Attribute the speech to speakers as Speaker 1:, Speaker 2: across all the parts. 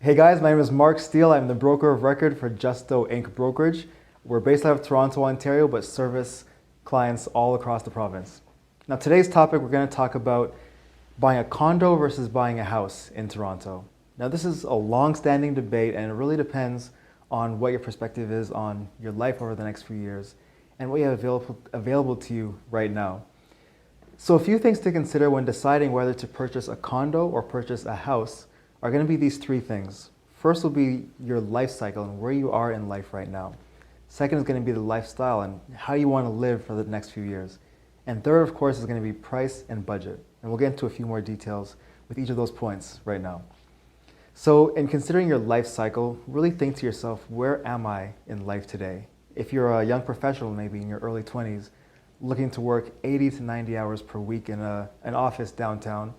Speaker 1: Hey guys, my name is Mark Steele. I'm the broker of record for Justo Inc. Brokerage. We're based out of Toronto, Ontario, but service clients all across the province. Now today's topic, we're going to talk about buying a condo versus buying a house in Toronto. Now this is a long-standing debate and it really depends on what your perspective is on your life over the next few years and what you have available to you right now. So a few things to consider when deciding whether to purchase a condo or purchase a house are going to be these three things. First will be your life cycle and where you are in life right now. Second is going to be the lifestyle and how you want to live for the next few years. And third, of course, is going to be price and budget. And we'll get into a few more details with each of those points right now. So in considering your life cycle, really think to yourself, where am I in life today? If you're a young professional, maybe in your early 20s, looking to work 80 to 90 hours per week in an office downtown,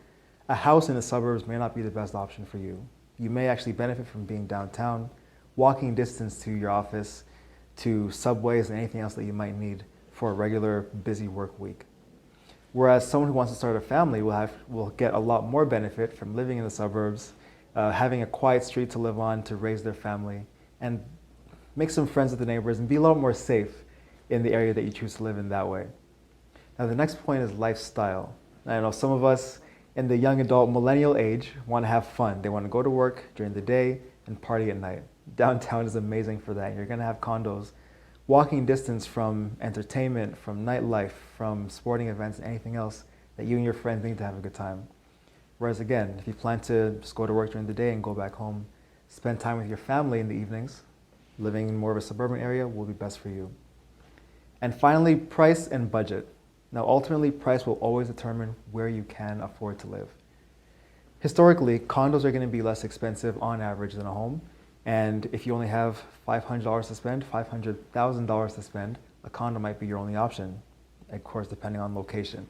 Speaker 1: a house in the suburbs may not be the best option for you. You may actually benefit from being downtown, walking distance to your office, to subways and anything else that you might need for a regular busy work week. Whereas someone who wants to start a family will get a lot more benefit from living in the suburbs, having a quiet street to live on to raise their family, and make some friends with the neighbors and be a little more safe in the area that you choose to live in that way. Now the next point is lifestyle. I know some of us in the young adult millennial age want to have fun. They want to go to work during the day and party at night. Downtown is amazing for that. You're going to have condos walking distance from entertainment, from nightlife, from sporting events, and anything else that you and your friends need to have a good time. Whereas again, if you plan to just go to work during the day and go back home, spend time with your family in the evenings, living in more of a suburban area will be best for you. And finally, price and budget. Now, ultimately, price will always determine where you can afford to live. Historically, condos are going to be less expensive on average than a home. And if you only have $500 to spend, $500,000 to spend, a condo might be your only option, of course, depending on location.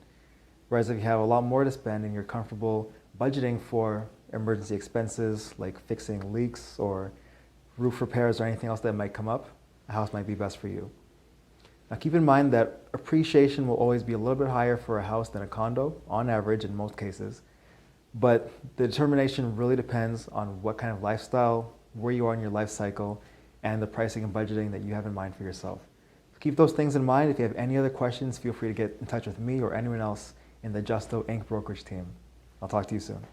Speaker 1: Whereas if you have a lot more to spend and you're comfortable budgeting for emergency expenses like fixing leaks or roof repairs or anything else that might come up, a house might be best for you. Now keep in mind that appreciation will always be a little bit higher for a house than a condo, on average in most cases. But the determination really depends on what kind of lifestyle, where you are in your life cycle, and the pricing and budgeting that you have in mind for yourself. So keep those things in mind. If you have any other questions, feel free to get in touch with me or anyone else in the Justo Inc. brokerage team. I'll talk to you soon.